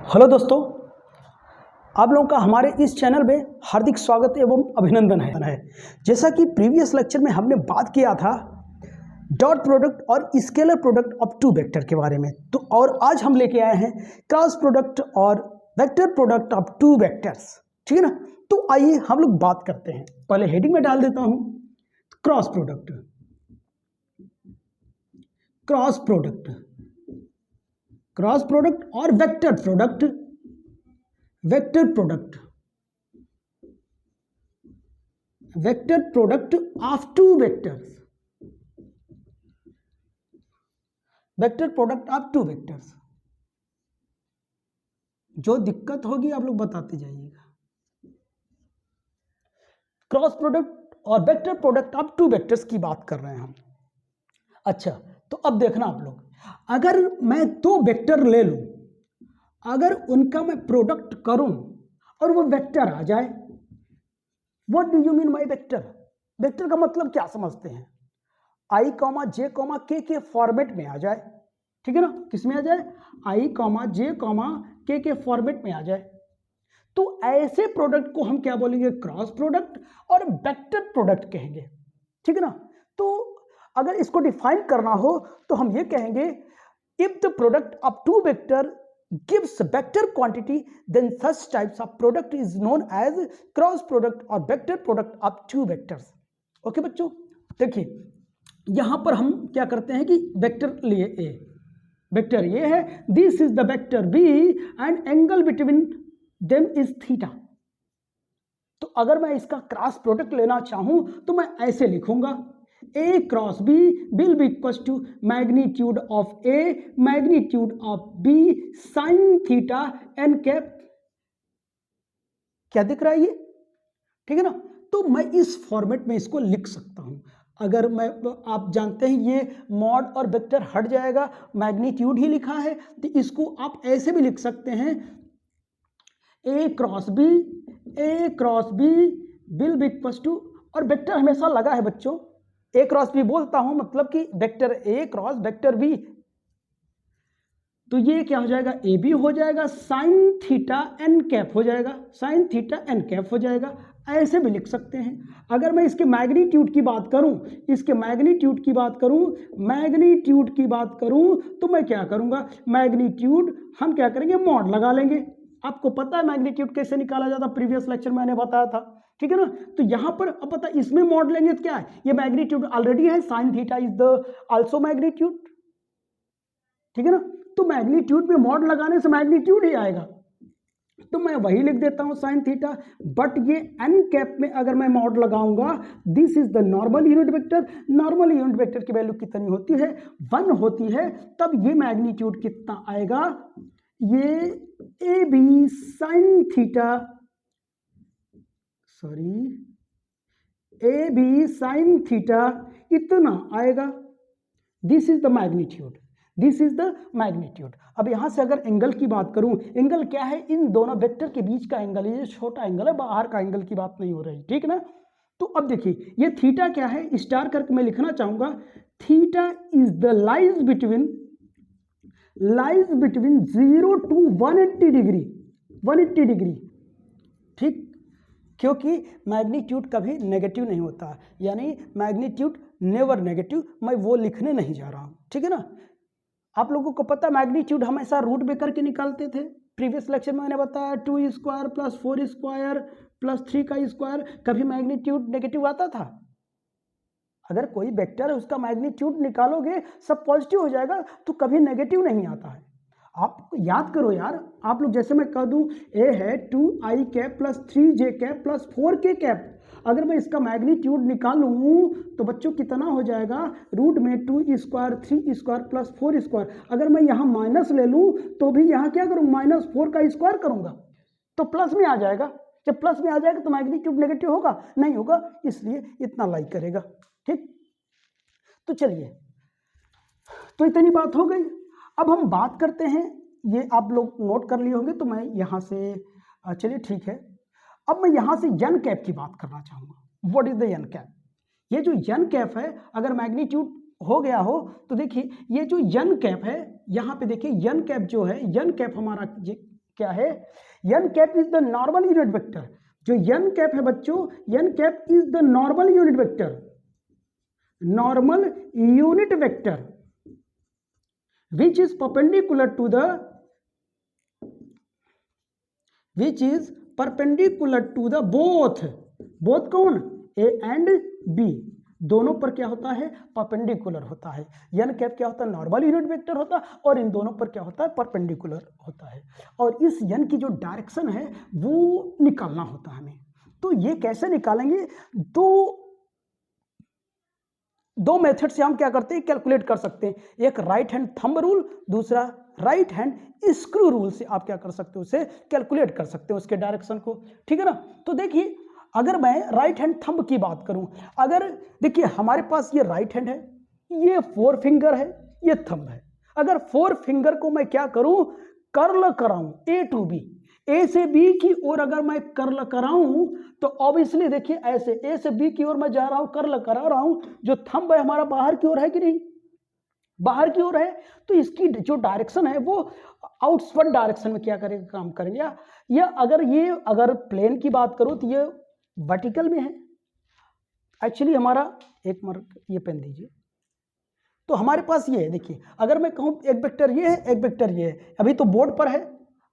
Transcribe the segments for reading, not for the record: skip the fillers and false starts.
Hello दोस्तों, आप लोगों का हमारे इस चैनल में हार्दिक स्वागत एवं अभिनंदन है। जैसा कि प्रीवियस लेक्चर में हमने बात किया था डॉट प्रोडक्ट और scalar product of two vector के बारे में, तो और आज हम लेके आए हैं क्रॉस प्रोडक्ट और vector product of two vectors. ठीक है ना। तो आइए हम लोग बात करते हैं। पहले हेडिंग में डाल देता हूं cross product, cross product, cross product और vector product, vector product, vector product of two vectors, vector product of two vectors. जो दिक्कत होगी आप लोग बताते जाइएगा। क्रॉस प्रोडक्ट और vector product of two vectors की बात कर रहे हैं हम। अच्छा, तो अब देखना आप लोग, अगर मैं दो वेक्टर ले लूं, अगर उनका मैं प्रोडक्ट करूं और वो वेक्टर आ जाए, what do you mean by vector? Vector का मतलब क्या समझते हैं? आई कॉमा जे कॉमा के फॉर्मेट में आ जाए। ठीक है ना। किस में आ जाए? आई कॉमा जे कॉमा के फॉर्मेट में आ जाए। तो ऐसे प्रोडक्ट को हम क्या बोलेंगे? क्रॉस प्रोडक्ट और वेक्टर प्रोडक्ट कहेंगे। ठीक है ना। तो अगर इसको डिफाइन करना हो तो हम ये कहेंगे, if the product of two vector gives vector quantity, then such types of product is known as cross product or vector product of two vectors. Okay बच्चों, देखिए यहां पर हम क्या करते हैं कि वेक्टर लिए ए, वेक्टर ये है, this is the vector b and angle between them is theta. तो अगर मैं इसका क्रॉस प्रोडक्ट लेना चाहूं तो मैं ऐसे लिखूंगा, A cross B will be equals to magnitude of A magnitude of B sin theta n cap। क्या दिख रहा है ये? ठीक है ना। तो मैं इस फॉर्मेट में इसको लिख सकता हूं। अगर मैं, आप जानते हैं ये मॉड और वेक्टर हट जाएगा, मैग्नीट्यूड ही लिखा है, तो इसको आप ऐसे भी लिख सकते हैं, A cross B, A cross B will be equals to, और वेक्टर हमेशा लगा है बच्चों, ए क्रॉस बी बोलता हूं मतलब कि vector a cross vector b. तो ये क्या हो जाएगा? ए बी हो जाएगा, साइन थीटा एन कैप हो जाएगा, साइन थीटा एन कैप हो जाएगा। ऐसे भी लिख सकते हैं। अगर मैं इसके मैग्नीट्यूड की बात करूं, इसके मैग्नीट्यूड की बात करूं, मैग्नीट्यूड की बात करूं, तो मैं क्या करूंगा? मैग्नीट्यूड हम क्या करेंगे? मॉड लगा लेंगे। आपको पता है मैग्नीट्यूड कैसे निकाला जाता, प्रीवियस लेक्चर में मैंने बताया था। ठीक है ना। तो यहां पर अब पता, इसमें मॉड लेंगे तो क्या है? ये मैग्नीट्यूड ऑलरेडी है, sine theta is the also magnitude. ठीक है ना। तो मैग्नीट्यूड में मॉड लगाने से मैग्नीट्यूड ही आएगा, तो मैं वही लिख देता हूं साइन थीटा। बट ये एन कैप में अगर मैं मॉड लगाऊंगा, this is the normal unit vector. Normal unit vector की वैल्यू कितनी होती है? 1 होती है। तब ये मैग्नीट्यूड कितना आएगा? ये a B sine theta, sorry, a B sine theta इतना आएगा। This is the magnitude, this is the magnitude. अब यहां से अगर एंगल की बात करूं, एंगल क्या है? इन दोनों वेक्टर के बीच का एंगल, ये छोटा एंगल है, बाहर का एंगल की बात नहीं हो रही। ठीक है ना। तो अब देखिए ये थीटा क्या है, स्टार करके मैं लिखना चाहूंगा, theta is the lies between 0 to 180 degree, 180 degree. ठीक, क्योंकि मैग्नीट्यूड कभी नेगेटिव नहीं होता, यानी मैग्नीट्यूड नेवर नेगेटिव, मैं वो लिखने नहीं जा रहा हूं। ठीक है ना। आप लोगों को पता, मैग्नीट्यूड हमेशा रूट में करके निकालते थे। प्रीवियस लेक्चर में मैंने बताया 2 स्क्वायर प्लस 4 स्क्वायर प्लस 3 का स्क्वायर, कभी मैग्नीट्यूड नेगेटिव आता था? अगर कोई वेक्टर है उसका मैग्नीट्यूड निकालोगे सब पॉजिटिव हो जाएगा, तो कभी नेगेटिव नहीं आता है। आप याद करो यार, आप लोग, जैसे मैं कह दूं ए है 2i cap plus 3j cap plus 4k cap, अगर मैं इसका मैग्नीट्यूड निकालूं तो बच्चों कितना हो जाएगा? रूट में 2 स्क्वायर 3 स्क्वायर प्लस 4 स्क्वायर। अगर मैं यहाँ माइनस ले लूं तो भी यहाँ क्या करूँ? -4 का स्क्वायर करूंगा तो प्लस में आ जाएगा। जब प्लस में आ जाएगा तो मैग्नीट्यूड नेगेटिव होगा? नहीं होगा, इसलिए इतना लाइक करेगा। ठीक, तो चलिए, तो इतनी बात हो गई। अब हम बात करते हैं, ये आप लोग नोट कर लिए होंगे, तो मैं यहाँ से, चलिए ठीक है, अब मैं यहाँ से यन कैप की बात करना चाहूँगा। What is the N cap? ये जो यन कैप है, अगर मैग्नीट्यूड हो गया हो तो देखिए ये जो यन कैप है, यहाँ पे देखिए यन कैप जो है, यन कैप हमारा क्या है, n cap is the normal unit vector. जो n कैप है बच्चों, n cap is the normal unit vector, normal unit vector which is perpendicular to the, which is perpendicular to the both, both कौन, a and B, दोनों पर क्या होता है, perpendicular होता है। n कैप क्या होता है, नॉर्मल यूनिट वेक्टर होता है, और इन दोनों पर क्या होता है, परपेंडिकुलर होता है। और इस n की जो डायरेक्शन है वो निकालना होता है हमें। तो ये कैसे निकालेंगे, दो मेथड से हम क्या करते हैं, कैलकुलेट कर सकते हैं। एक राइट हैंड थंब रूल, दूसरा राइट हैंड स्क्रू रूल से आप क्या कर सकते हो, उसे कैलकुलेट कर सकते हो उसके डायरेक्शन को, ठीक है ना। तो देखिए अगर मैं राइट हैंड थंब की बात करूं, अगर देखिए हमारे पास ये राइट हैंड है, ये 4 फिंगर है, ये थंब है। अगर 4 फिंगर को मैं क्या करूं, कर्ल कराऊं ए टू बी, ए से बी की ओर अगर मैं कर्ल कराऊं तो ऑब्वियसली देखिए ऐसे ए से बी की ओर मैं जा रहा हूं, कर्ल करा रहा हूं, जो थंब है हमारा बाहर की ओर है कि नहीं, बाहर की ओर है, तो इसकी जो डायरेक्शन है वो आउटवर्ड डायरेक्शन में क्या करेगा, काम करेंगे। या अगर प्लेन की बात करूं तो ये वर्टिकल में है एक्चुअली हमारा, एक मिनट ये पेन दीजिए। तो हमारे पास ये है, देखिए अगर मैं कहूं एक वेक्टर ये है, एक वेक्टर ये है, अभी तो बोर्ड पर है,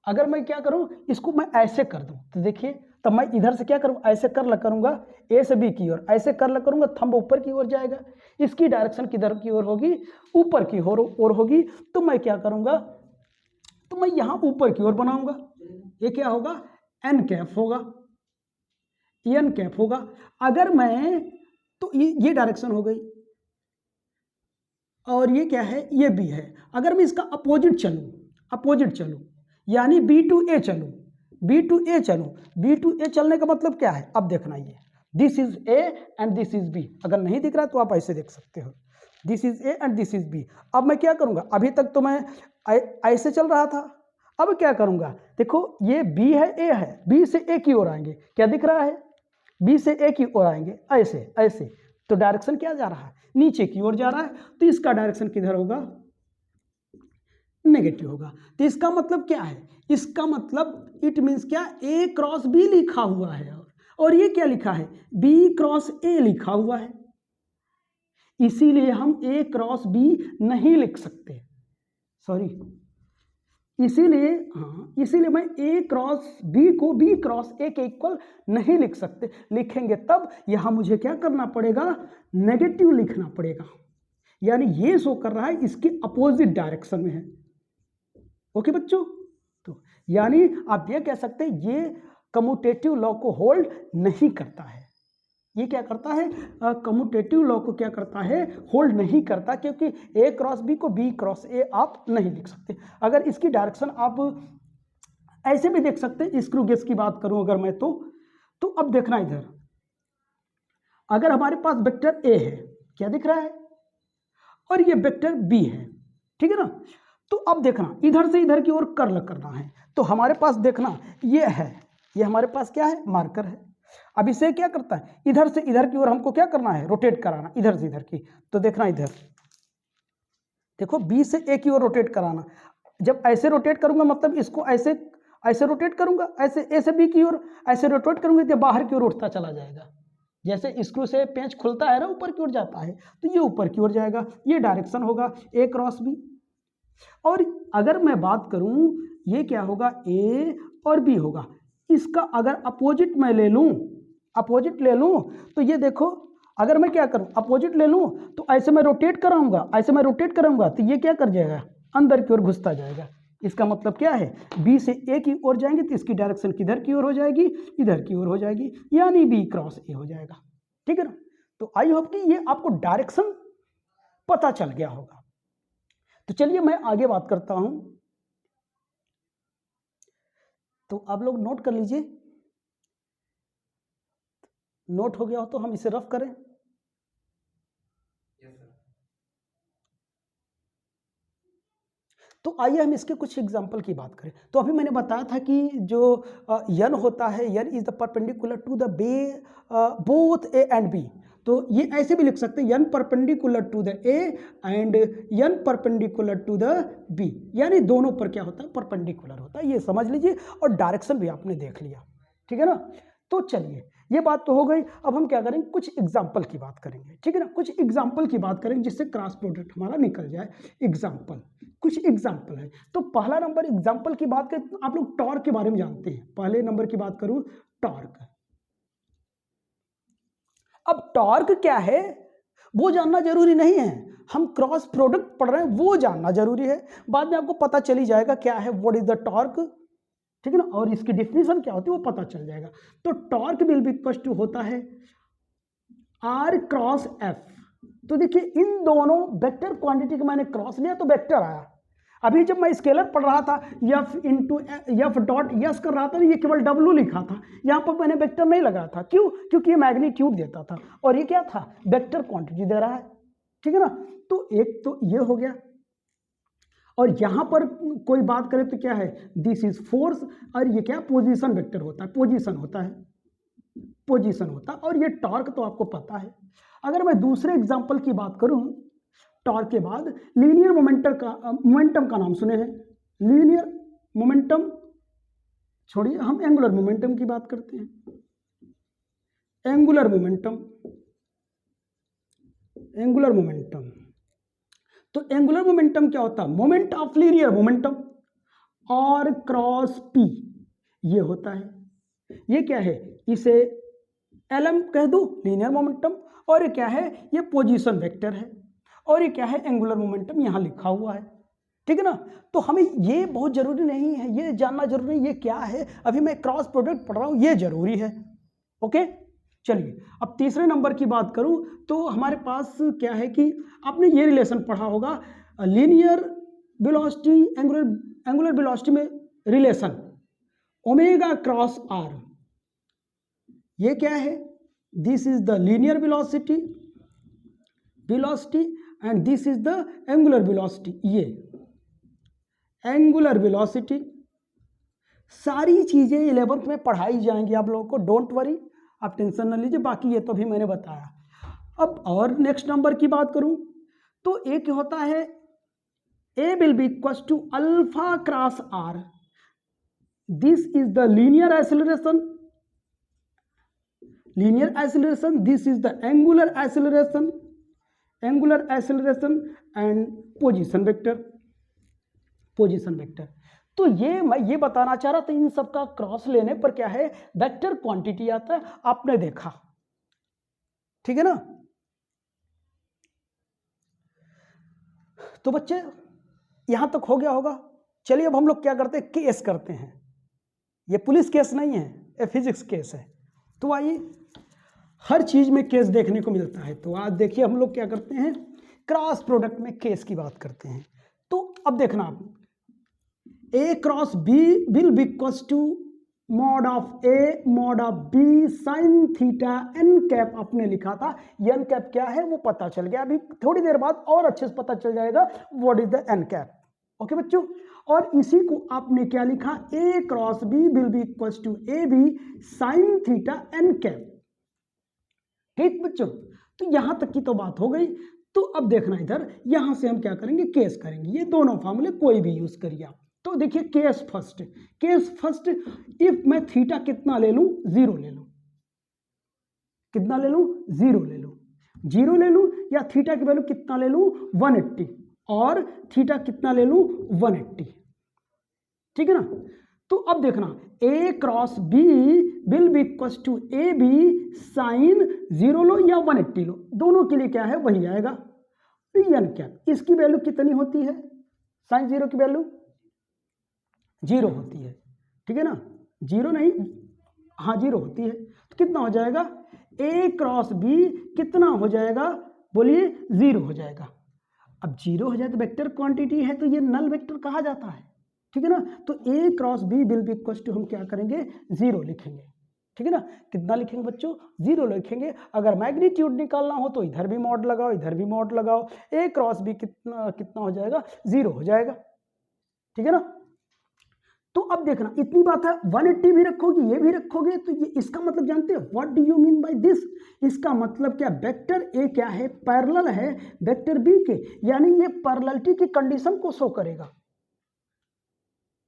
अगर मैं क्या करूं, इसको मैं ऐसे कर दूं तो देखिए, तब मैं इधर से क्या करूं, ऐसे कर्ल करूंगा ए से बी की ओर, ऐसे कर्ल करूंगा, थंब ऊपर की ओर जाएगा, इसकी डायरेक्शन किधर की ओर होगी, ऊपर की ओर होगी। तो मैं क्या करूंगा, तो मैं यहां ऊपर की ओर बनाऊंगा, ये क्या होगा, एन कैप होगा, एन कैप होगा। अगर मैं, तो ये डायरेक्शन हो गई, और ये क्या है, ये बी है। अगर मैं इसका अपोजिट चलूं यानी बी टू ए चलूं, बी टू ए चलने का मतलब क्या है, अब देखना, ये this is a and this is b. अगर नहीं दिख रहा तो आप ऐसे देख सकते हो, this is a and this is b. अब मैं क्या करूंगा, अभी तक तो मैं ऐसे चल रहा था, अब क्या करूंगा, देखो ये बी है, ए है, बी से ए की ओर आएंगे, क्या दिख रहा है, बी से ए की ओर आएंगे, ऐसे, तो डायरेक्शन क्या जा रहा है, नीचे की ओर जा रहा है, तो इसका डायरेक्शन किधर होगा, नेगेटिव होगा। तो इसका मतलब क्या है, इसका मतलब इट मीन्स क्या, ए क्रॉस बी लिखा हुआ है, और ये क्या लिखा है, बी क्रॉस ए लिखा हुआ है, इसीलिए हम ए क्रॉस बी नहीं लिख सकते, सॉरी, इसीलिए मैं ए क्रॉस बी को बी क्रॉस ए के इक्वल नहीं लिख सकते। लिखेंगे तब यहां मुझे क्या करना पड़ेगा, नेगेटिव लिखना पड़ेगा, यानी ये शो कर रहा है इसके अपोजिट डायरेक्शन में है। ओके बच्चों, तो यानी आप ये कह सकते हैं ये कम्यूटेटिव लॉ को होल्ड नहीं करता है। ये क्या करता है, कम्यूटेटिव लॉ को क्या करता है, होल्ड नहीं करता, क्योंकि ए क्रॉस बी को बी क्रॉस ए आप नहीं लिख सकते। अगर इसकी डायरेक्शन आप ऐसे भी देख सकते हैं, स्क्रू गेज की बात करूं अगर मैं, तो अब देखना इधर, अगर हमारे पास वेक्टर ए है, क्या दिख रहा है, और ये वेक्टर बी है, ठीक है ना। तो अब देखना इधर से इधर की ओर कर्ल करना है, तो हमारे पास देखना ये है, ये हमारे पास क्या है, मार्कर है। अब इसे क्या करता है, इधर से इधर की ओर हमको क्या करना है, रोटेट कराना, इधर से इधर की। तो देखना इधर देखो, बी से ए की ओर रोटेट कराना। जब ऐसे रोटेट करूंगा मतलब इसको ऐसे रोटेट करूंगा, ऐसे ए से बी की ओर ऐसे रोटेट करूंगा, तो बाहर की ओर उठता चला जाएगा। जैसे स्क्रू से पेंच खुलता है ना, ऊपर की ओर जाता है, तो ये ऊपर की ओर जाएगा, ये डायरेक्शन होगा ए क्रॉस बी। और अगर मैं बात करूं, ये क्या होगा, ए और बी होगा। इसका अगर अपोजिट मैं ले लूं, तो ये देखो, अगर मैं क्या करूं, अपोजिट ले लूं, तो ऐसे मैं रोटेट कराऊंगा, तो ये क्या कर जाएगा, अंदर की ओर घुसता जाएगा। इसका मतलब क्या है, बी से ए की ओर जाएंगे तो इसकी डायरेक्शन किधर की ओर हो जाएगी, इधर की ओर हो जाएगी, यानी बी क्रॉस ए हो जाएगा, ठीक है ना। तो आई होप कि ये आपको डायरेक्शन पता चल गया होगा। तो चलिए मैं आगे बात करता हूं, तो आप लोग नोट कर लीजिए, नोट हो गया हो तो हम इसे रफ करें। तो आइए हम इसके कुछ एग्जाम्पल की बात करें। तो अभी मैंने बताया था कि जो यन होता है, N is the perpendicular to the both A and B. तो ये ऐसे भी लिख सकते हैं n perpendicular to the A and n perpendicular to the B, यानी दोनों पर क्या होता है, परपेंडिकुलर होता है, ये समझ लीजिए। और डायरेक्शन भी आपने देख लिया, ठीक है ना। तो चलिए ये बात तो हो गई। अब हम क्या करेंगे, कुछ एग्जाम्पल की बात करेंगे, ठीक है ना, कुछ एग्जाम्पल की बात करेंगे जिससे क्रॉस प्रोडक्ट हमारा निकल जाए। एग्जाम्पल, कुछ एग्जाम्पल है। तो पहला नंबर एग्जाम्पल की बात करें तो आप लोग टॉर्क के बारे में जानते हैं। पहले नंबर की बात करूं, टॉर्क। अब टॉर्क क्या है वो जानना जरूरी नहीं है, हम क्रॉस प्रोडक्ट पढ़ रहे हैं वो जानना जरूरी है। बाद में आपको पता चली जाएगा क्या है, व्हाट इज द टॉर्क, ठीक है ना, और इसकी डिफिनेशन क्या होती है वो पता चल जाएगा। तो torque will be equal to होता है आर क्रॉस एफ। तो देखिए इन दोनों वेक्टर क्वांटिटी को मैंने क्रॉस लिया तो वेक्टर आया। अभी जब मैं स्केलर पढ़ रहा था F into F dot yes कर रहा था, ये केवल डब्ल्यू लिखा था, यहां पर मैंने वेक्टर नहीं लगाया था। क्यों? क्योंकि ये मैग्नीट्यूड देता था और ये क्या था, वेक्टर क्वांटिटी दे रहा है, ठीक है ना। तो एक तो ये हो गया, और यहां पर कोई बात करें तो क्या है, दिस इज फोर्स, और ये क्या, पोजीशन वेक्टर होता है, पोजीशन होता है, पोजीशन होता है। और ये टॉर्क तो आपको पता है। अगर मैं दूसरे एग्जांपल की बात करूं, टॉर्क के बाद लीनियर मोमेंटम का नाम सुने हैं, लीनियर मोमेंटम छोड़िए, हम एंगुलर मोमेंटम की बात करते हैं। एंगुलर मोमेंटम, एंगुलर मोमेंटम, तो एंगुलर मोमेंटम क्या होता है, मोमेंट ऑफ लीनियर मोमेंटम और क्रॉस पी, ये होता है। ये क्या है, इसे एलएम कह दो, लीनियर मोमेंटम, और ये क्या है, ये पोजीशन वेक्टर है, और ये क्या है, एंगुलर मोमेंटम यहां लिखा हुआ है, ठीक है ना। तो हमें ये बहुत जरूरी नहीं है, ये जानना जरूरी नहीं ये क्या है, अभी मैं क्रॉस प्रोडक्ट पढ़ रहा हूं, ये जरूरी है। ओके, चलिए अब तीसरे नंबर की बात करूं तो हमारे पास क्या है कि आपने ये रिलेशन पढ़ा होगा, लीनियर वेलोसिटी एंगुलर वेलोसिटी में रिलेशन ओमेगा क्रॉस आर। ये क्या है, this is the linear velocity and this is the angular velocity. ये एंगुलर वेलोसिटी सारी चीजें 11th में पढ़ाई जाएंगी आप लोगों को, डोंट वरी, आप टेंशन न लीजिए, बाकी ये तो भी मैंने बताया। अब और नेक्स्ट नंबर की बात करूं तो एक होता है A will be equal to alpha cross R, this is the linear acceleration, this is the angular acceleration and position vector. तो ये मैं ये बताना चाह रहा था, इन सब का क्रॉस लेने पर क्या है, वेक्टर क्वांटिटी आता है, आपने देखा, ठीक है ना। तो बच्चे यहां तक हो गया होगा। चलिए अब हम लोग क्या करते हैं, केस करते हैं। ये पुलिस केस नहीं है, ये फिजिक्स केस है। तो आइए, हर चीज में केस देखने को मिलता है, तो आज देखिए हम लोग क्या करते हैं, क्रॉस प्रोडक्ट में केस की बात करते हैं। तो अब देखना आप, A cross B will be equal to mod of A mod of B sine theta N cap, आपने लिखा था, एन कैप क्या है वो पता चल गया, अभी थोड़ी देर बाद और अच्छे से पता चल जाएगा what is the N cap. Okay बच्चों, और इसी को आपने क्या लिखा, A cross B will be equal to A B sine theta N cap. ठीक बच्चों, तो यहां तक की तो बात हो गई। तो अब देखना इधर, यहां से हम क्या करेंगे, केस करेंगे। ये दोनों फॉर्मूले कोई भी यूज करिए आप। तो देखिए केस फर्स्ट, इफ मैं थीटा कितना ले लूं, 0 ले लूं, कितना ले लूं, 0 ले लूं, 0 ले लूं, या थीटा की वैल्यू कितना ले लूं, 180, और थीटा कितना ले लूं, 180, ठीक है ना। तो अब देखना, A cross B will be equal to A B sine 0 लो या 180 लो, दोनों के लिए क्या है वही आएगा, एन कैप। इसकी वैल्यू कितनी होती है, साइन 0 की वैल्यू 0 होती है, ठीक है ना, 0 नहीं, हाँ 0 होती है। तो कितना हो जाएगा, ए क्रॉस बी कितना हो जाएगा, बोलिए 0 हो जाएगा। अब 0 हो जाए तो वेक्टर क्वांटिटी है, तो ये नल वेक्टर कहा जाता है, ठीक है ना। तो A cross B will be equal to हम क्या करेंगे, 0 लिखेंगे, ठीक है ना। कितना लिखेंगे बच्चों, 0 लिखेंगे। अगर मैग्नीट्यूड निकालना हो तो इधर भी मॉड लगाओ, इधर भी मॉड लगाओ, ए क्रॉस बी कितना हो जाएगा, 0 हो जाएगा, ठीक है ना। तो अब देखना इतनी बात है, 180 भी रखोगे ये भी रखोगे, तो ये इसका मतलब जानते हो what do you mean by this? इसका मतलब क्या, वेक्टर ए क्या है, पैरेलल है वेक्टर बी के, यानी ये पैरेललिटी की कंडीशन को शो करेगा।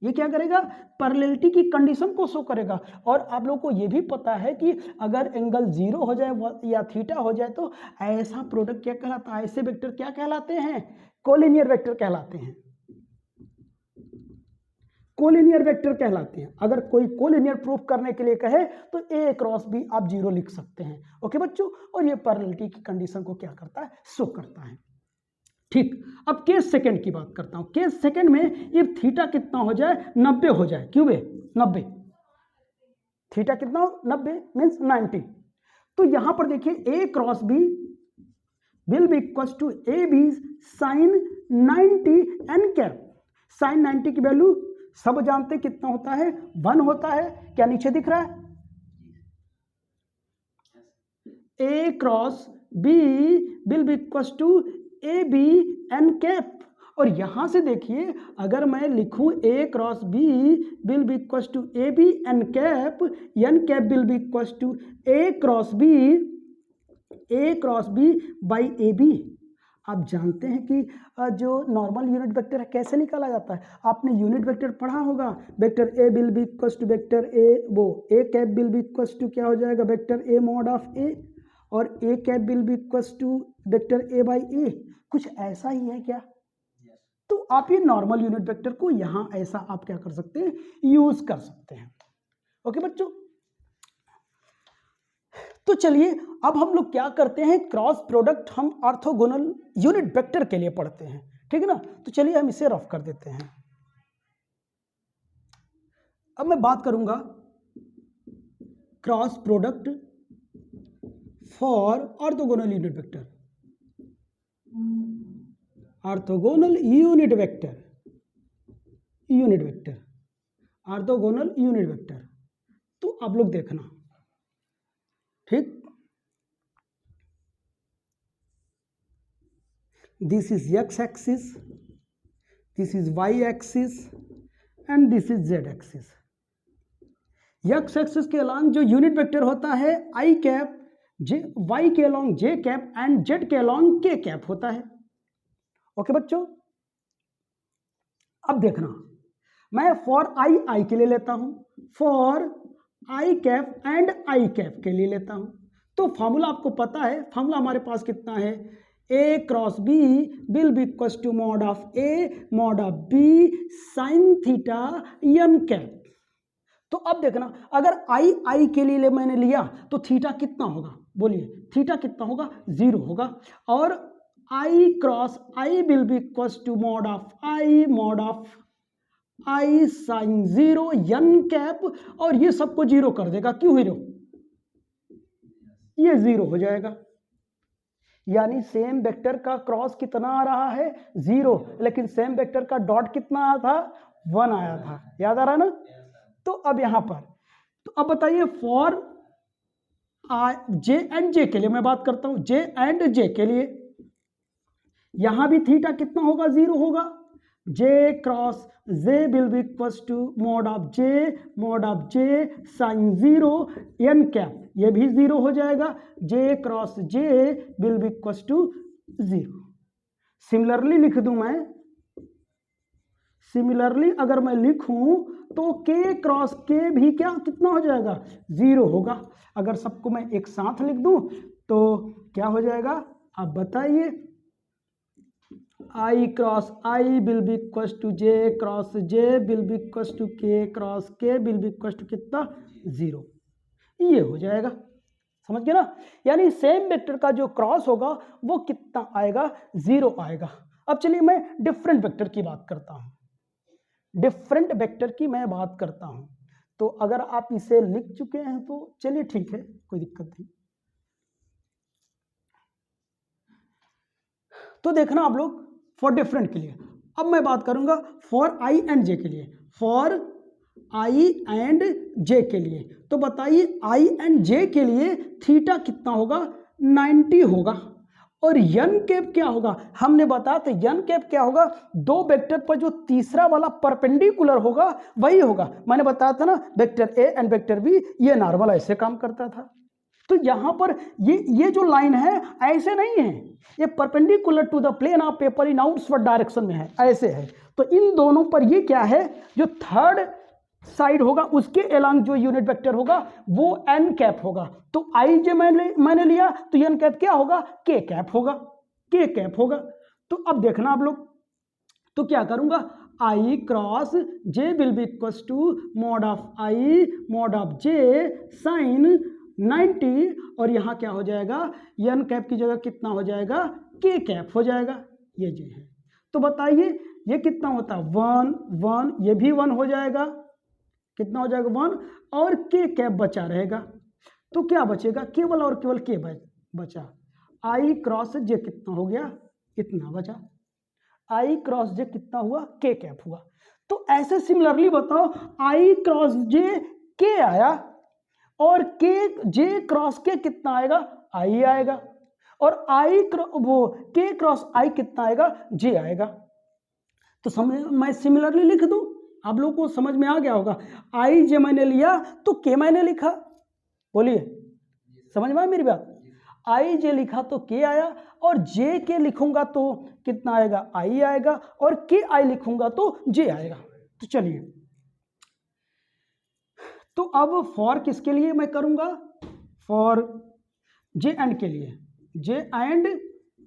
ये क्या करेगा, पैरेललिटी की कंडीशन को शो करेगा। और आप लोगों को ये भी पता है कि अगर एंगल 0 हो जाए या थीटा हो जाए तो ऐसा प्रोडक्ट क्या कहलाता है, ऐसे वेक्टर क्या कहलाते हैं, कोलिनियर वेक्टर कहलाते हैं, कोलिनियर वेक्टर कहलाते हैं। अगर कोई कोलिनियर प्रूफ करने के लिए कहे तो ए क्रॉस बी आप 0 लिख सकते हैं। ओके बच्चों, और ये पैरेललिटी की कंडीशन को क्या करता है, शो करता है। ठीक, अब केस सेकंड की बात करता हूं। केस सेकंड में इफ थीटा कितना हो जाए, 90 हो जाए, क्यों बे 90, थीटा कितना हो 90 मीन्स 90। तो यहां पर देखिए A cross B will be equal to A B sine 90 N cap. Sine 90 की वैल्यू सब जानते कितना होता है, 1 होता है। क्या नीचे दिख रहा है, A cross B will be equal to A B N cap. और यहां से देखिए अगर मैं लिखूं A cross B will be equal to A B N cap will be equal to A cross B by A B. आप जानते हैं कि जो नॉर्मल यूनिट वेक्टर है कैसे निकाला जाता है, आपने यूनिट वेक्टर पढ़ा होगा, vector A will be equal to vector A A cap will be equal to क्या हो जाएगा, vector A mod of A, और A cap will be equal to vector A by A. कुछ ऐसा ही है क्या? तो आप ये नॉर्मल यूनिट वेक्टर को यहां ऐसा आप क्या कर सकते हैं, यूज कर सकते हैं। ओके बच्चों, तो चलिए अब हम लोग क्या करते हैं, क्रॉस प्रोडक्ट हम ऑर्थोगोनल यूनिट वेक्टर के लिए पढ़ते हैं, ठीक है ना। तो चलिए हम इसे रफ कर देते हैं। अब मैं बात करूंगा cross product for orthogonal unit vector, orthogonal unit vector, orthogonal unit vector. तो आप लोग देखना, ठीक, this is x axis, this is y axis and this is z axis. X axis के अलॉन्ग जो यूनिट वेक्टर होता है आई कैप, जे वाई के along j cap and z के अलॉन्ग के कैप होता है। ओके बच्चों, अब देखना मैं फॉर आई के लिए लेता हूं, for I cap and I cap के लिए लेता हूं। तो फॉर्मूला आपको पता है, फॉर्मूला हमारे पास कितना है, A cross B will be equal to mod of A mod of B sine theta N cap. तो अब देखना अगर आई के लिए मैंने लिया तो थीटा कितना होगा, बोलिए थीटा कितना होगा, 0 होगा। और I cross I will be equal to mod of I sine 0 N cap, और ये सबको 0 कर देगा, क्यों हीरो, ये 0 हो जाएगा। यानी सेम वेक्टर का क्रॉस कितना आ रहा है, 0, लेकिन सेम वेक्टर का डॉट कितना आया था, 1 आया था, याद आ रहा है ना। तो अब यहां पर, तो अब बताइए फॉर जे एंड जे के लिए मैं बात करता हूं, जे एंड जे के लिए यहां भी थीटा कितना होगा, 0 होगा। J cross J will be equal to mod of J sine 0 N cap, ये भी 0 हो जाएगा। J cross J will be equal to 0। Similarly लिख दूं मैं, सिमिलरली अगर मैं लिखूं तो के क्रॉस के भी क्या कितना हो जाएगा, 0 होगा। अगर सबको मैं एक साथ लिख दूं तो क्या हो जाएगा, आप बताइए, I cross I will be equal to J cross J will be equal to K cross K will be equal to कितना, 0। ये हो जाएगा, समझ गए ना। यानी सेम वेक्टर का जो क्रॉस होगा वो कितना आएगा, 0 आएगा। अब चलिए मैं डिफरेंट वेक्टर की बात करता हूं, डिफरेंट वेक्टर की मैं बात करता हूं। तो अगर आप इसे लिख चुके हैं तो चलिए ठीक है, कोई दिक्कत नहीं। तो देखना आप लोग फॉर डिफरेंट के लिए। अब मैं बात करूंगा फॉर आई एंड जे के लिए, फॉर आई एंड जे के लिए। तो बताइए आई एंड जे के लिए थीटा कितना होगा, 90 होगा। और यन कैप क्या होगा, हमने बताया था यन कैप क्या होगा, दो वेक्टर पर जो तीसरा वाला परपेंडिकुलर होगा वही होगा। मैंने बताया था ना vector a and vector b ये नॉर्मल ऐसे काम करता था। तो यहां पर ये जो लाइन है ऐसे नहीं है, ये perpendicular to the plane of paper in outward direction में है, ऐसे है। तो इन दोनों पर ये क्या है, जो थर्ड साइड होगा उसके अलोंग जो यूनिट वेक्टर होगा वो एन कैप होगा। तो आई जे मैंने लिया तो एन कैप क्या होगा, के कैप होगा, के कैप होगा। तो अब देखना आप लोग, तो क्या करूंगा, I cross J will be equal to mod of I mod of J sine 90, और यहां क्या हो जाएगा, एन कैप की जगह कितना हो जाएगा, के कैप हो जाएगा, ये जे है। तो बताइए ये कितना होता है, 1 1, ये भी 1 हो जाएगा, कितना हो जाएगा 1, और के कैप बचा रहेगा। तो क्या बचेगा, केवल और केवल के बचा, आई क्रॉस जे कितना हो गया, इतना बचा, आई क्रॉस जे कितना हुआ, के कैप हुआ। तो ऐसे सिमिलरली बताओ, आई क्रॉस जे के आया और के जे क्रॉस के कितना आएगा, आई आएगा, और आई वो के क्रॉस आई कितना आएगा, जे आएगा। तो समझ, मैं सिमिलरली लिख दूं, आप लोगों को समझ में आ गया होगा। आई जे मैंने लिया तो के मैंने लिखा, बोलिए समझ में आया मेरी बात, आई जे लिखा तो के आया, और जे के लिखूंगा तो कितना आएगा, आई आएगा, और के आई लिखूंगा तो जे आएगा। तो चलिए, तो अब फॉर किसके लिए मैं करूंगा, फॉर जे एंड के लिए, जे एंड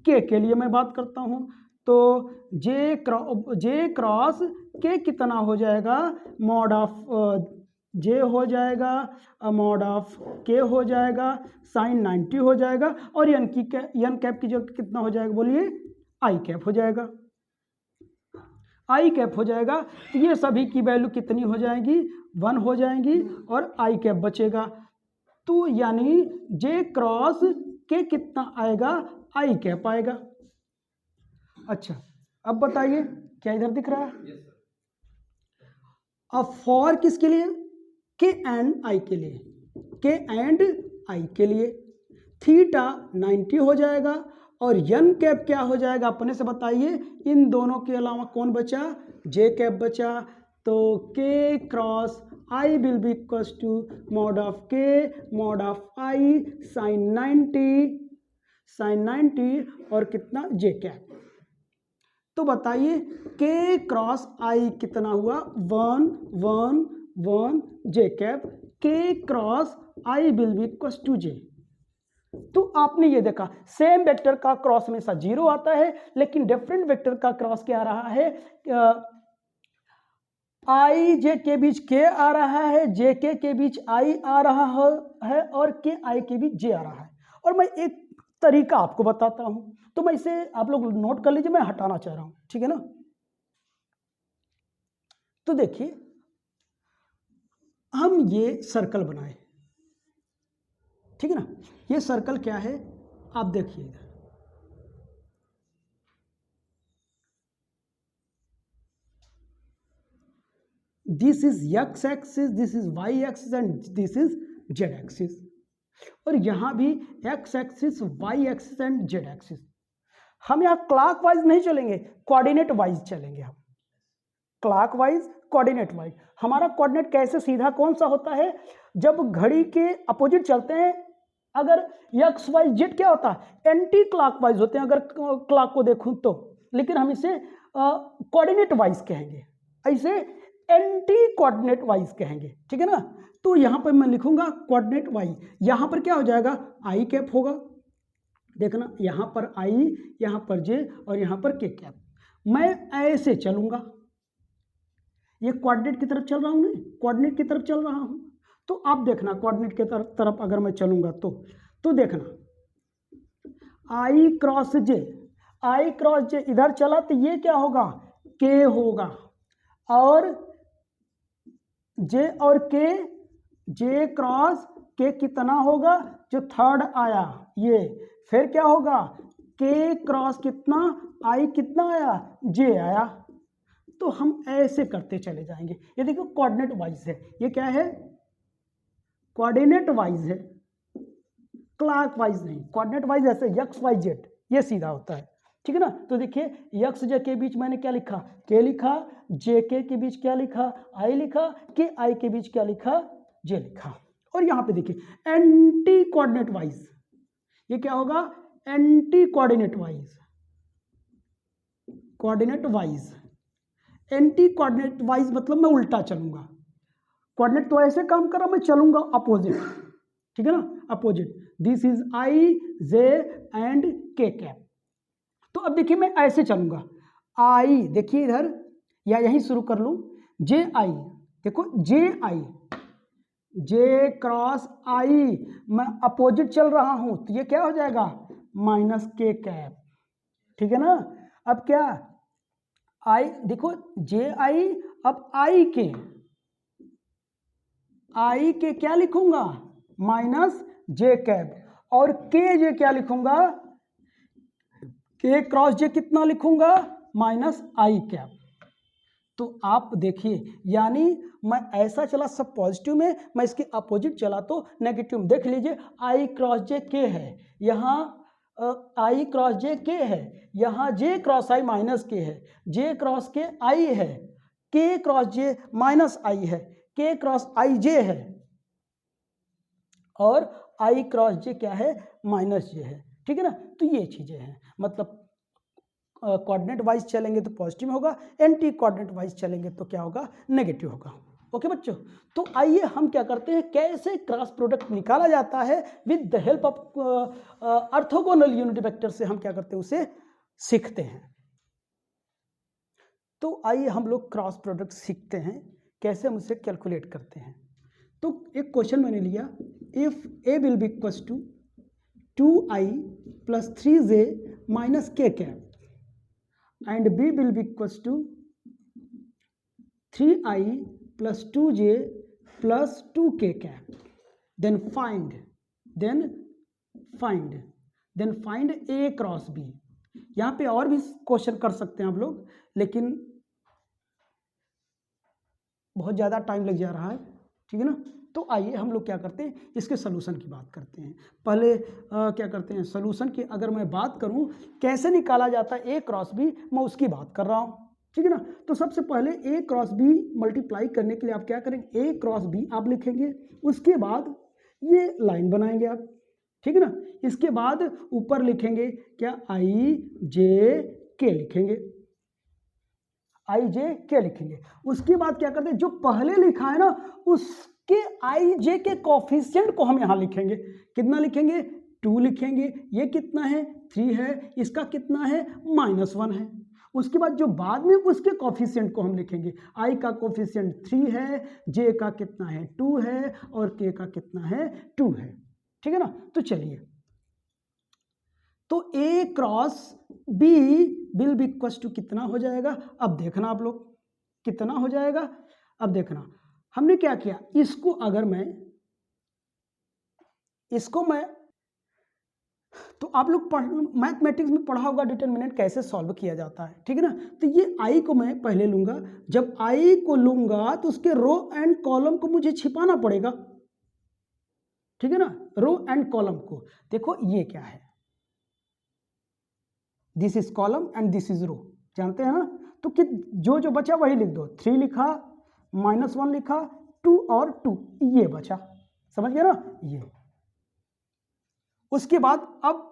के लिए मैं बात करता हूं। तो जे क्रॉस के कितना हो जाएगा, मॉड ऑफ जे हो जाएगा, मॉड ऑफ के हो जाएगा, साइन 90 हो जाएगा, और एन कैप की जगह कितना हो जाएगा, बोलिए आई कैप हो जाएगा, आई कैप हो जाएगा। तो ये सभी की वैल्यू कितनी हो जाएगी, 1 हो जाएंगी, और आई कैप बचेगा। तो यानी जे क्रॉस के कितना आएगा, आई कैप आएगा। अच्छा अब बताइए क्या इधर दिख रहा है, अब फॉर किसके लिए, के एंड आई के लिए, के एंड आई के लिए थीटा 90 हो जाएगा, और यन कैप क्या हो जाएगा, अपने से बताइए, इन दोनों के अलावा कौन बचा, जे कैप बचा। तो k cross I will be equal to mod of k mod of I sine 90 और कितना, जे कैप। तो बताइए के क्रॉस आई कितना हुआ, 1 1 1 J cap, K cross I will be equal to J. तो आपने ये देखा, सेम वेक्टर का क्रॉस हमेशा 0 आता है, लेकिन डिफरेंट वेक्टर का क्रॉस क्या आ रहा है, आई जे के बीच के आ रहा है, जे के बीच आई आ रहा है, और के आई के बीच जे आ रहा है। और मैं एक तरीका आपको बताता हूं, तो मैं इसे आप लोग नोट कर लीजिए, मैं हटाना चाह रहा हूं, ठीक है ना। तो देखिए हम ये सर्कल बनाए, ठीक है ना, ये सर्कल क्या है, आप देखिए इधर, this is x axis, this is y axis and this is z axis, और यहां भी x axis y axis and z axis. हम यहां क्लॉकवाइज नहीं चलेंगे, कोऑर्डिनेट वाइज चलेंगे हम, क्लॉकवाइज कोऑर्डिनेट वाइज। हमारा कोऑर्डिनेट कैसे सीधा कौन सा होता है, जब घड़ी के अपोजिट चलते हैं, अगर एक्स वाई जेड क्या होता है, एंटी क्लॉकवाइज होते हैं अगर क्लॉक को देखूं तो, लेकिन हम इसे कोऑर्डिनेट वाइज कहेंगे, ऐसे एंटी कोऑर्डिनेट वाइज कहेंगे, ठीक है ना। तो यहां पर मैं लिखूंगा कोऑर्डिनेट वाई, यहां पर क्या हो जाएगा, आई कैप होगा, देखना यहां पर आई, यहां पर जे, और यहां पर के कैप। मैं ऐसे चलूंगा, ये कोऑर्डिनेट की तरफ चल रहा हूं, नहीं कोऑर्डिनेट की तरफ चल रहा हूं। तो आप देखना कोऑर्डिनेट की तरफ अगर मैं चलूंगा तो देखना आई क्रॉस जे, आई क्रॉस जे इधर चला तो ये क्या होगा, के होगा, और जे और के, जे क्रॉस के कितना होगा, जो थर्ड आया ये, फिर क्या होगा, के क्रॉस कितना, आई कितना आया, जे आया। तो हम ऐसे करते चले जाएंगे, ये देखो कोऑर्डिनेट वाइज है, ये क्या है, कोऑर्डिनेट वाइज है, क्लॉक वाइज नहीं, कोऑर्डिनेट वाइज ऐसे एक्स वाई जेड, ये सीधा होता है, ठीक है ना। तो देखिए यक्स जे के बीच मैंने क्या लिखा, के लिखा, जे के बीच क्या लिखा, आई लिखा, के आई के बीच क्या लिखा, जे लिखा। और यहाँ पे देखिए एंटी कोऑर्डिनेट वाइज, ये क्या होगा, anti coordinate wise, coordinate wise, anti coordinate wise मतलब मैं उल्टा चलूंगा, कोऑर्डिनेट तो ऐसे काम कर रहा, मैं चलूंगा अपोजिट, ठीक है ना, opposite. This is I J and के कैप। तो अब देखिए मैं ऐसे चलूंगा, आई देखिए इधर या यहीं शुरू कर लूं, जे आई, देखो जे आई, जे क्रॉस आई, मैं अपोजिट चल रहा हूं तो ये क्या हो जाएगा, माइनस के कैप, ठीक है ना। अब क्या, आई देखो जे आई, अब आई के क्या लिखूंगा, माइनस जे कैप, और के जे क्या लिखूंगा, के क्रॉस जे कितना लिखूंगा, माइनस आई कैप। तो आप देखिए यानी मैं ऐसा चला सब पॉजिटिव में, मैं इसके अपोजिट चला तो नेगेटिव में। देख लीजिए आई क्रॉस जे के है, यहाँ आई क्रॉस जे के है, यहाँ जे क्रॉस आई माइनस के है, जे क्रॉस के आई है, के क्रॉस जे माइनस आई है, के क्रॉस आई जे है, और आई क्रॉस जे क्या है, माइनस जे है, ठीक है ना। तो ये चीजें हैं, मतलब कोऑर्डिनेट वाइज चलेंगे तो पॉजिटिव होगा, एंटी कोऑर्डिनेट वाइज चलेंगे तो क्या होगा, नेगेटिव होगा। ओके बच्चों, तो आइए हम क्या करते हैं, कैसे क्रॉस प्रोडक्ट निकाला जाता है with the help of orthogonal unit vector से हम क्या करते हैं, उसे सीखते हैं। तो आइए हम लोग क्रॉस प्रोडक्ट सीखते हैं, कैसे हम उसे कैलकुलेट करते हैं। तो एक क्वेश्चन मैंने लिया, if a will be equals to 2i plus 3j minus k cap and b will be equals to 3i plus 2j plus 2k cap, then find a cross b। यहाँ पे और भी क्वेश्चन कर सकते हैं आप लोग, लेकिन बहुत ज़्यादा टाइम लग जा रहा है, ठीक है ना। तो आइए हम लोग क्या करते हैं, इसके सोल्यूशन की बात करते हैं। पहले क्या करते हैं, सोल्यूशन की अगर मैं बात करूं कैसे निकाला जाता है ए क्रॉस बी, मैं उसकी बात कर रहा हूं, ठीक है ना। तो सबसे पहले ए क्रॉस बी मल्टीप्लाई करने के लिए आप क्या करेंगे, ए क्रॉस बी आप लिखेंगे, उसके बाद ये लाइन बनाएंगे आप, ठीक है ना। इसके बाद ऊपर लिखेंगे क्या, आई जे के लिखेंगे, आई जे के लिखेंगे। उसके बाद क्या करते हैं, जो पहले लिखा है ना उसके आई जे के कोफिशिएंट को हम यहां लिखेंगे, कितना लिखेंगे, 2 लिखेंगे, ये कितना है 3 है, इसका कितना है -1 है। उसके बाद जो बाद में उसके कोफिशिएंट को हम लिखेंगे, आई का कोफिशिएंट 3 है, जे का कितना है 2 है, और के का कितना है 2 है, ठीक है ना। तो चलिए, तो A cross B will be equal to कितना हो जाएगा, अब देखना आप लोग कितना हो जाएगा। अब देखना हमने क्या किया, इसको अगर मैं तो आप लोग मैथमेटिक्स में पढ़ा होगा डिटरमिनेंट कैसे सॉल्व किया जाता है, ठीक है ना। तो ये आई को मैं पहले लूंगा, जब आई को लूंगा तो उसके रो एंड कॉलम को मुझे छिपाना पड़ेगा, ठीक है ना, रो एंड कॉलम को। देखो ये क्या है, this is column and this is row, जानते हैं ना। तो कि जो जो बचा वही लिख दो, 3 लिखा, -1 लिखा, 2 और 2 ये बचा, समझ गया ना ये। उसके बाद अब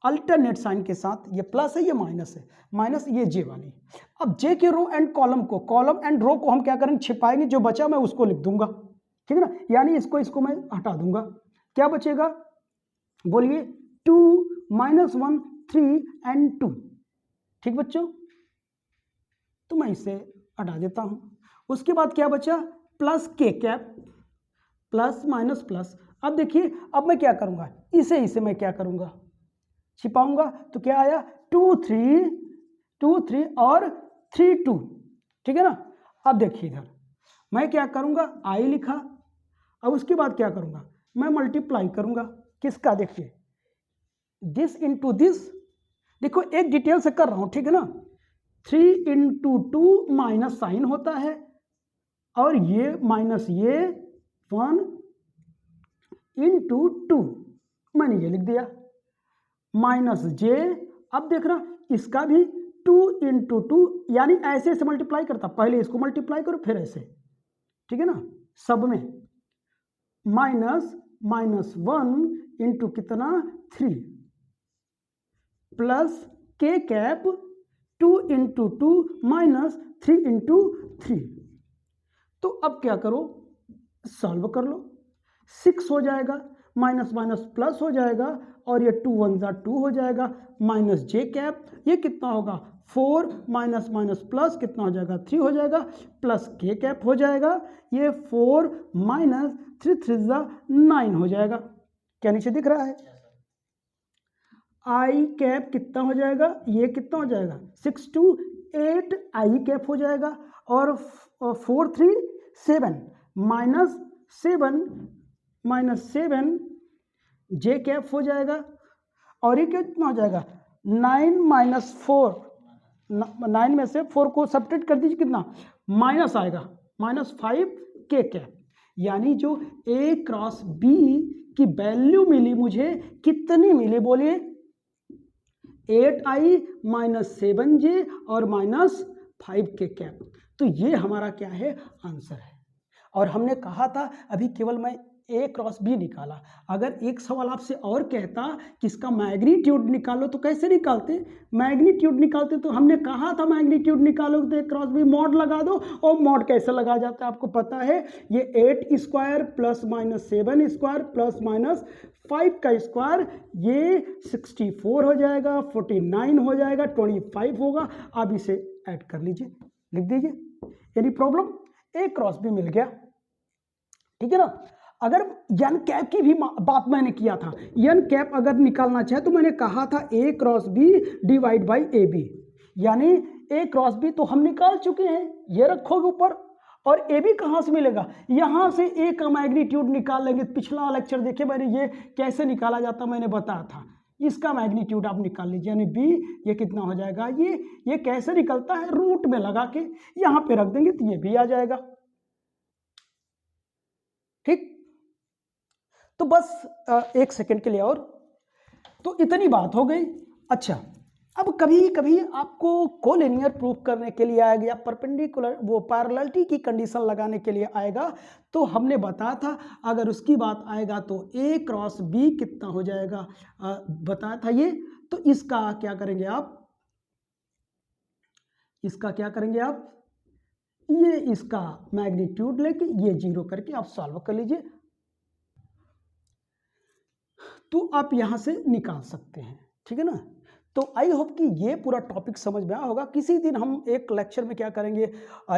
अल्टरनेट साइन के साथ, ये प्लस है ये माइनस है, माइनस ये जे वाली। अब जे के रो एंड कॉलम को, कॉलम एंड रो को हम क्या करेंगे, छिपाएंगे, जो बचा मैं उसको लिख दूंगा, ठीक है ना। यानी इसको मैं हटा दूंगा, क्या बचेगा बोलिए, 2 -1 3 एंड 2, ठीक बच्चों। तो मैं इसे हटा देता हूं। उसके बाद क्या बचा, प्लस के कैप, प्लस माइनस प्लस। अब देखिए, अब मैं क्या करूंगा, इसे मैं क्या करूंगा, छिपाऊंगा। तो क्या आया, 2 3 और 3 2, ठीक है ना। अब देखिए इधर मैं क्या करूंगा, आई लिखा, अब उसके बाद क्या करूंगा, मैं मल्टीप्लाई करूंगा किसका, देखिए दिस इंटू दिस। देखो एक डिटेल से कर रहा हूं, ठीक है ना। 3 इंटू 2 माइनस साइन होता है, और ये माइनस ये 1 इंटू 2, मैंने ये लिख दिया, माइनस जे, अब देख रहा इसका भी 2 इंटू 2, यानी ऐसे ऐसे मल्टीप्लाई करता, पहले इसको मल्टीप्लाई करो फिर ऐसे, ठीक है ना, सब में -(-1) इंटू कितना 3 प्लस के कैप 2 इंटू 2 -3 इंटू 3। तो अब क्या करो, सॉल्व कर लो, 6 हो जाएगा, माइनस माइनस प्लस हो जाएगा, और ये 2 1 जा 2 हो जाएगा, माइनस जे कैप, ये कितना होगा 4 माइनस माइनस प्लस कितना हो जाएगा 3 हो जाएगा, प्लस के कैप हो जाएगा, ये 4 माइनस 3 3 जा 9 हो जाएगा। क्या नीचे दिख रहा है? आई कैप कितना हो जाएगा, ये कितना हो जाएगा 6 2 8 आई कैप हो जाएगा, और 4 3 7 -7 जे कैप हो जाएगा, और ये कितना हो जाएगा 9 माइनस 4, 9 में से 4 को सब्ट्रैक्ट कर दीजिए, कितना माइनस आएगा -5 के कैप, यानी जो ए क्रॉस बी की वैल्यू मिली मुझे कितनी मिली बोलिए 8i -7j और -5 के कैप। तो ये हमारा क्या है आंसर है। और हमने कहा था अभी केवल मैं ए क्रॉस बी निकाला, अगर एक सवाल आपसे और कहता कि इसका मैग्नीट्यूड निकालो तो कैसे निकालते, मैग्नीट्यूड निकालते तो हमने कहा था मैग्नीट्यूड निकालोगे तो ए क्रॉस बी मॉड लगा दो, और मॉड कैसे लगा जाता है आपको पता है, ये 8 square plus minus 7 square plus minus 5 का स्क्वायर, ये 64 हो जाएगा, 49 हो जाएगा, 25 होगा। आप इसे ऐड कर लीजिए, लिख दीजिए, यानी प्रॉब्लम ए क्रॉस बी मिल गया, ठीक है ना। अगर एन कैप की भी बात मैंने किया था, एन कैप अगर निकालना चाहे तो मैंने कहा था A cross B divide by A B, यानी ए क्रॉस बी तो हम निकाल चुके हैं, ये रखोगे ऊपर, और ए बी कहाँ से मिलेगा, यहाँ से ए का मैग्नीट्यूड निकाल लेंगे। पिछला लेक्चर देखिए मैंने ये कैसे निकाला जाता मैंने बताया था, इसका मैग्नीट्यूड आप निकाल लीजिए, यानी बी ये कितना हो जाएगा, ये कैसे निकलता है रूट में लगा के यहाँ पे रख देंगे तो ये भी आ जाएगा, ठीक। तो बस 1 सेकंड के लिए और, तो इतनी बात हो गई। अच्छा, अब कभी कभी आपको कोलिनियर प्रूफ करने के लिए आएगा या परपेंडिकुलर वो पैरेललिटी की कंडीशन लगाने के लिए आएगा, तो हमने बताया था अगर उसकी बात आएगा तो ए क्रॉस बी कितना हो जाएगा, बताया था ये। तो इसका क्या करेंगे आप, इसका क्या करेंगे आप, ये इसका मैग्नीट्यूड लेके ये 0 करके आप सॉल्व कर लीजिए, तो आप यहां से निकाल सकते हैं, ठीक है ना। तो आई होप कि ये पूरा टॉपिक समझ में आया होगा। किसी दिन हम एक लेक्चर में क्या करेंगे,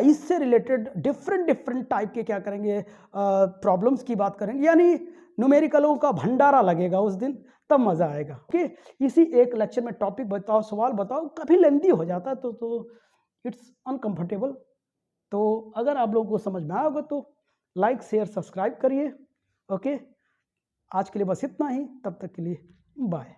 इससे रिलेटेड डिफरेंट टाइप के क्या करेंगे प्रॉब्लम्स की बात करेंगे, यानी न्यूमेरिकलों का भंडारा लगेगा उस दिन, तब मज़ा आएगा। ओके, इसी एक लेक्चर में टॉपिक बताओ, सवाल बताओ, कभी लेंथी हो जाता है तो इट्स अनकम्फर्टेबल। तो अगर आप लोगों को समझ में आया होगा तो लाइक शेयर सब्सक्राइब करिए। ओके, आज के लिए बस इतना ही, तब तक के लिए बाय।